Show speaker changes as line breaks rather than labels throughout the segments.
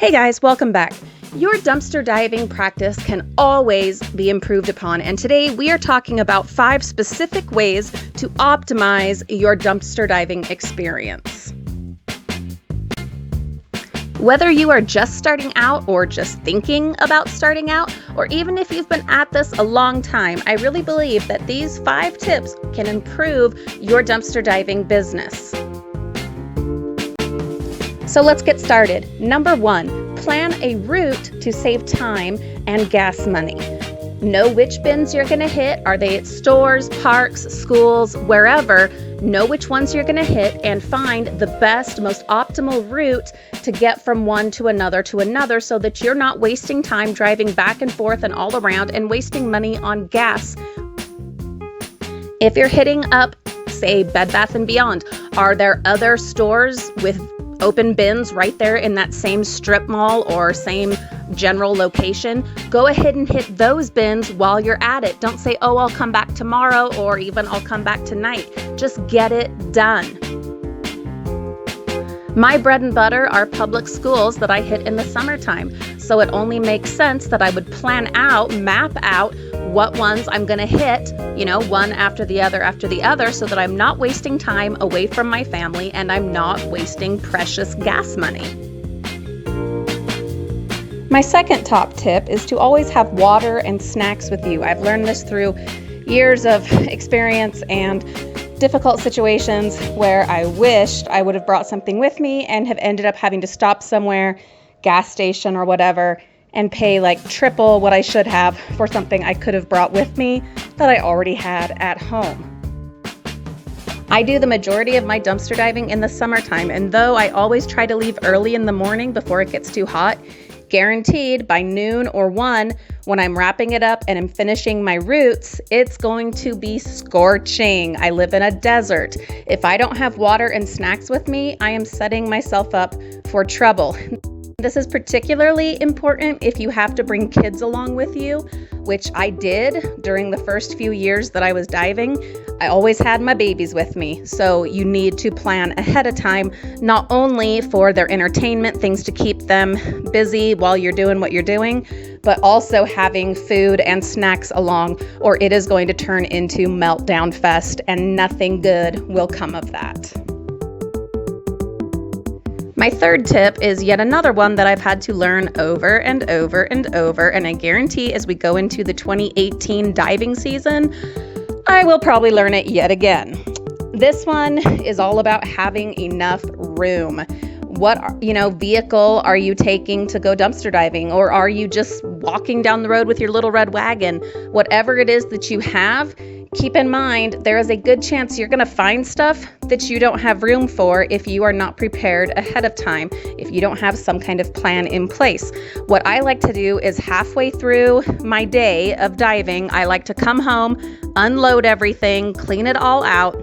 Hey guys, welcome back. Your dumpster diving practice can always be improved upon, and today we are talking about 5 specific ways to optimize your dumpster diving experience. Whether you are just starting out or just thinking about starting out, or even if you've been at this a long time, I really believe that these 5 tips can improve your dumpster diving business. So let's get started. Number 1, plan a route to save time and gas money. Know which bins you're going to hit. Are they at stores, parks, schools, wherever? Know which ones you're going to hit and find the best, most optimal route to get from one to another so that you're not wasting time driving back and forth and all around and wasting money on gas. If you're hitting up, say, Bed Bath & Beyond, are there other stores with open bins right there in that same strip mall or same general location? Go ahead and hit those bins while you're at it. Don't say, oh, I'll come back tomorrow, or even I'll come back tonight. Just get it done. My bread and butter are public schools that I hit in the summertime. So it only makes sense that I would map out what ones I'm going to hit, one after the other, so that I'm not wasting time away from my family and I'm not wasting precious gas money. My second top tip is to always have water and snacks with you. I've learned this through years of experience and difficult situations where I wished I would have brought something with me and have ended up having to stop somewhere, gas station or whatever, and pay like triple what I should have for something I could have brought with me that I already had at home. I do the majority of my dumpster diving in the summertime, and though I always try to leave early in the morning before it gets too hot, guaranteed by noon or 1, when I'm wrapping it up and I'm finishing my routes, it's going to be scorching. I live in a desert. If I don't have water and snacks with me, I am setting myself up for trouble. This is particularly important if you have to bring kids along with you, which I did during the first few years that I was diving. I always had my babies with me, so you need to plan ahead of time, not only for their entertainment, things to keep them busy while you're doing what you're doing, but also having food and snacks along, or it is going to turn into meltdown fest and nothing good will come of that. My third tip is yet another one that I've had to learn over and over and over, and I guarantee as we go into the 2018 diving season, I will probably learn it yet again. This one is all about having enough room. What vehicle are you taking to go dumpster diving, or are you just walking down the road with your little red wagon? Whatever it is that you have, keep in mind there is a good chance you're going to find stuff that you don't have room for if you are not prepared ahead of time, if you don't have some kind of plan in place. What I like to do is halfway through my day of diving, I like to come home, unload everything, clean it all out,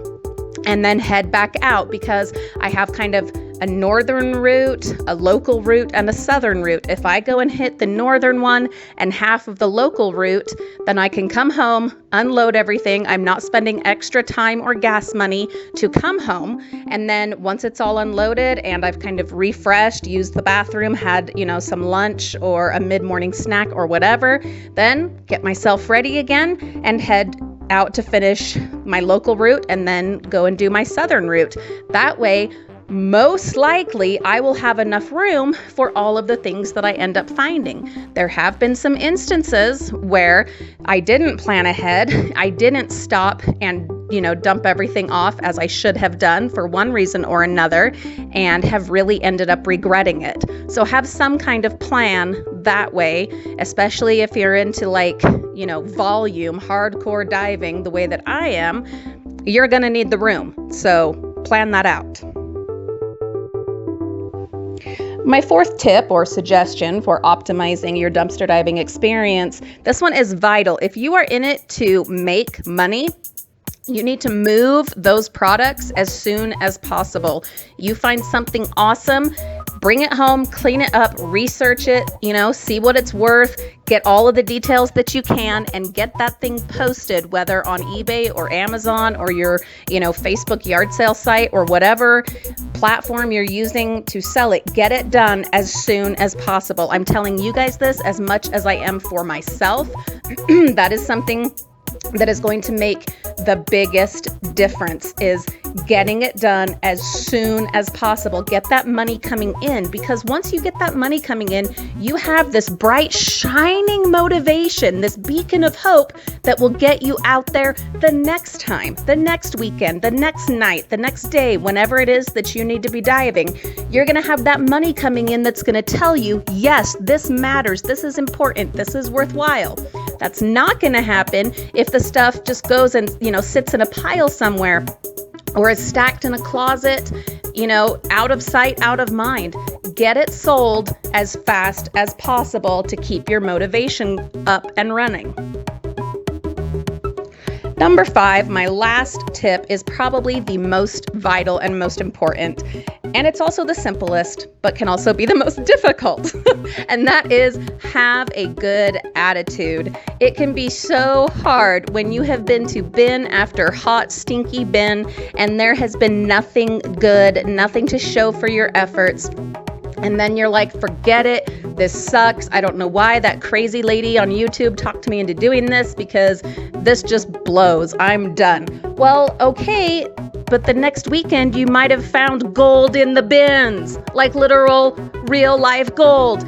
and then head back out, because I have kind of a northern route, a local route, and a southern route. If I go and hit the northern one and half of the local route, then I can come home, unload everything. I'm not spending extra time or gas money to come home. And then once it's all unloaded and I've kind of refreshed, used the bathroom, had, some lunch or a mid-morning snack or whatever, then get myself ready again and head out to finish my local route and then go and do my southern route. That way, most likely, I will have enough room for all of the things that I end up finding. There have been some instances where I didn't plan ahead. I didn't stop and, dump everything off as I should have done for one reason or another, and have really ended up regretting it. So have some kind of plan that way, especially if you're into volume, hardcore diving the way that I am, you're going to need the room. So plan that out. My fourth tip or suggestion for optimizing your dumpster diving experience, this one is vital. If you are in it to make money, you need to move those products as soon as possible. You find something awesome, Bring it home, clean it up, research it, see what it's worth, get all of the details that you can, and get that thing posted, whether on eBay or Amazon or your, Facebook yard sale site or whatever platform you're using to sell it. Get it done as soon as possible. I'm telling you guys this as much as I am for myself. That is something that is going to make the biggest difference, is getting it done as soon as possible. Get that money coming in, because once you get that money coming in, you have this bright, shining motivation, this beacon of hope that will get you out there the next time, the next weekend, the next night, the next day, whenever it is that you need to be diving. You're going to have that money coming in that's going to tell you, yes, this matters, this is important, this is worthwhile. That's not going to happen if the stuff just goes and, sits in a pile somewhere or is stacked in a closet, out of sight, out of mind. Get it sold as fast as possible to keep your motivation up and running. Number 5, my last tip, is probably the most vital and most important. And it's also the simplest, but can also be the most difficult. And that is, have a good attitude. It can be so hard when you have been to bin after hot, stinky bin, and there has been nothing good, nothing to show for your efforts. And then you're like, forget it. This sucks. I don't know why that crazy lady on YouTube talked me into doing this, because this just blows. I'm done. Well, okay, but the next weekend you might have found gold in the bins, like literal, real life gold.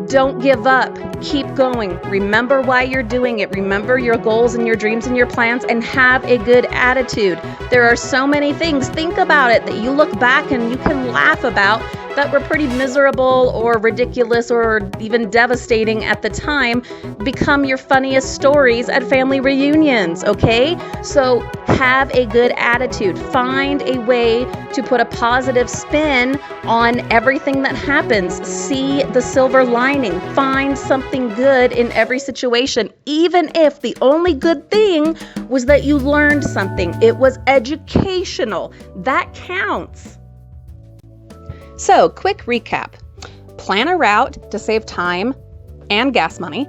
Don't give up. Keep going. Remember why you're doing it. Remember your goals and your dreams and your plans, and have a good attitude. There are so many things, think about it, that you look back and you can laugh about that were pretty miserable or ridiculous or even devastating at the time, become your funniest stories at family reunions, okay? So have a good attitude. Find a way to put a positive spin on everything that happens. See the silver lining. Find something good in every situation, even if the only good thing was that you learned something. It was educational. That counts. So, quick recap. Plan a route to save time and gas money.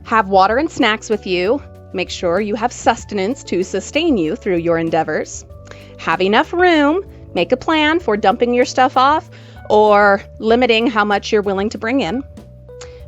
Have water and snacks with you. Make sure you have sustenance to sustain you through your endeavors. Have enough room. Make a plan for dumping your stuff off or limiting how much you're willing to bring in.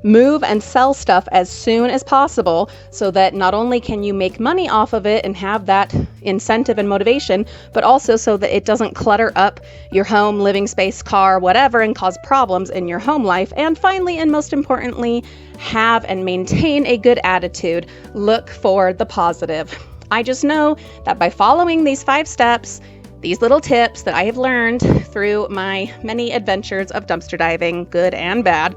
Move and sell stuff as soon as possible, so that not only can you make money off of it and have that incentive and motivation, but also so that it doesn't clutter up your home, living space, car, whatever, and cause problems in your home life. And finally, and most importantly, have and maintain a good attitude. Look for the positive. I just know that by following these 5 steps, these little tips that I have learned through my many adventures of dumpster diving, good and bad,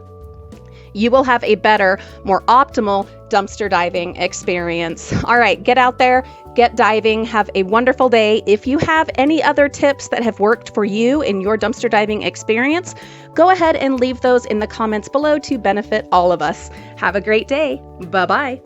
you will have a better, more optimal dumpster diving experience. All right, get out there, get diving, have a wonderful day. If you have any other tips that have worked for you in your dumpster diving experience, go ahead and leave those in the comments below to benefit all of us. Have a great day. Bye-bye.